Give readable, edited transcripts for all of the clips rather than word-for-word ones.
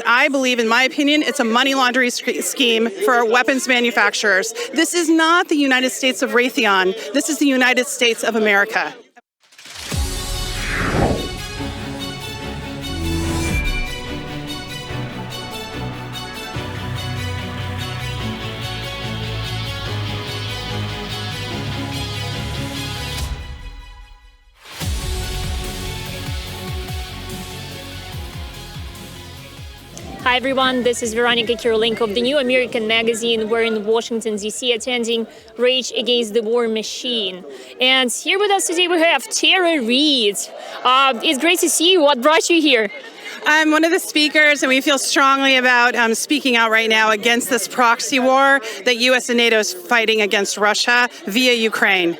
I believe, in my opinion, it's a money laundering scheme for weapons manufacturers. This is not the United States of Raytheon. This is the United States of America. Hi everyone, this is Veronica Kirolenko of the New American Magazine. We're in Washington, D.C. attending Rage Against the War Machine. And here with us today we have Tara Reade. It's great to see you. What brought you here? I'm one of the speakers, and we feel strongly about speaking out right now against this proxy war that U.S. and NATO is fighting against Russia via Ukraine.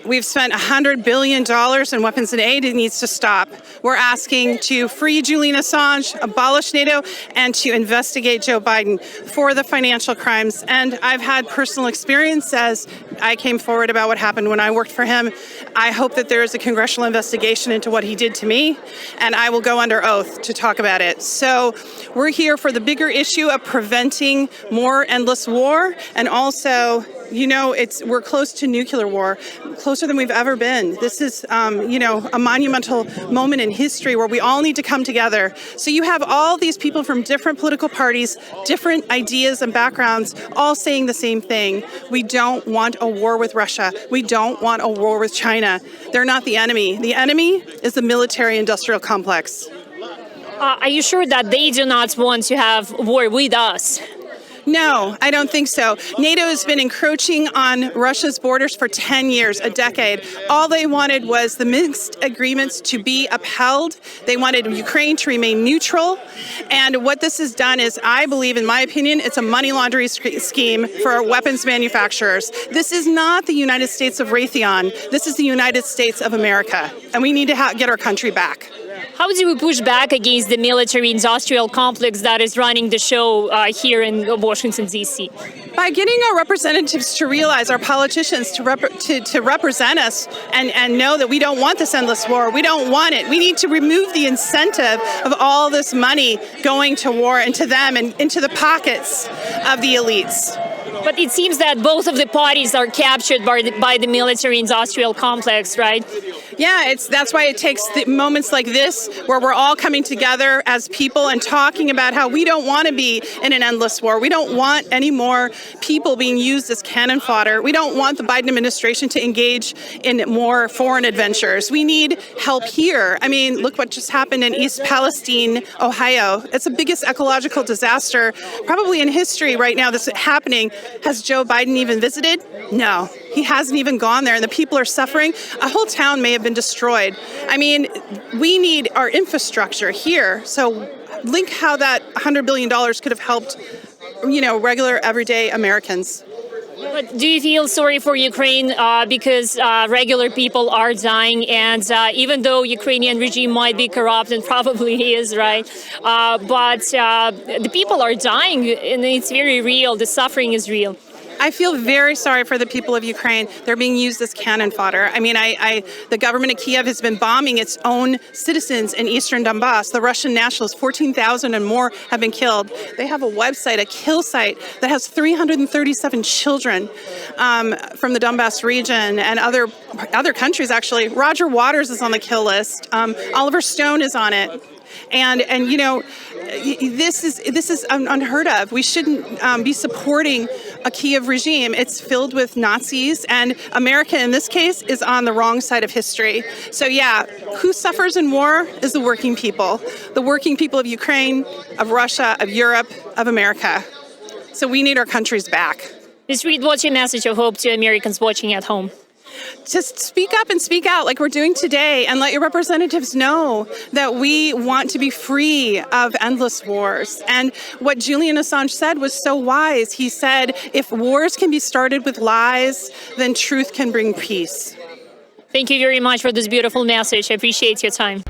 We've spent $100 billion in weapons and aid. It needs to stop. We're asking to free Julian Assange, abolish NATO, and to investigate Joe Biden for the financial crimes. And I've had personal experience as I came forward about what happened when I worked for him. I hope that there is a congressional investigation into what he did to me, and I will go under oath to talk about it. So we're here for the bigger issue of preventing more endless war, and also, you know, we're close to nuclear war, closer than we've ever been. This is, a monumental moment in history where we all need to come together. So you have all these people from different political parties, different ideas and backgrounds, all saying the same thing. We don't want a war with Russia. We don't want a war with China. They're not the enemy. The enemy is the military-industrial complex. Are you sure that they do not want to have war with us? No, I don't think so. NATO has been encroaching on Russia's borders for 10 years, a decade. All they wanted was the Minsk agreements to be upheld. They wanted Ukraine to remain neutral. And what this has done is, I believe, in my opinion, it's a money laundering scheme for weapons manufacturers. This is not the United States of Raytheon. This is the United States of America. And we need to get our country back. How do we push back against the military-industrial complex that is running the show here in Washington, D.C.? By getting our representatives to realize, our politicians to represent us and know that we don't want this endless war. We don't want it. We need to remove the incentive of all this money going to war and to them and into the pockets of the elites. But it seems that both of the parties are captured by the military-industrial complex, right? Yeah, that's why it takes moments like this where we're all coming together as people and talking about how we don't want to be in an endless war. We don't want any more people being used as cannon fodder. We don't want the Biden administration to engage in more foreign adventures. We need help here. I mean, look what just happened in East Palestine, Ohio. It's the biggest ecological disaster probably in history right now that's happening. Has Joe Biden even visited? No, he hasn't even gone there, and the people are suffering. A whole town may have been destroyed. I mean, we need our infrastructure here. So link how that $100 billion could have helped, regular, everyday Americans. But do you feel sorry for Ukraine because regular people are dying, and even though Ukrainian regime might be corrupt, and probably is, right, but the people are dying, and it's very real. The suffering is real. I feel very sorry for the people of Ukraine. They're being used as cannon fodder. I mean, the government of Kiev has been bombing its own citizens in eastern Donbass. The Russian nationals, 14,000 and more, have been killed. They have a website, a kill site, that has 337 children from the Donbass region and other countries, actually. Roger Waters is on the kill list. Oliver Stone is on it. And this is unheard of. We shouldn't be supporting a Kiev regime. It's filled with Nazis, and America in this case is on the wrong side of history. So yeah, who suffers in war is the working people of Ukraine, of Russia, of Europe, of America. So we need our countries back. Ms. Reade, what's your message of hope to Americans watching at home? Just speak up and speak out like we're doing today, and let your representatives know that we want to be free of endless wars. And what Julian Assange said was so wise. He said, if wars can be started with lies, then truth can bring peace. Thank you very much for this beautiful message. I appreciate your time.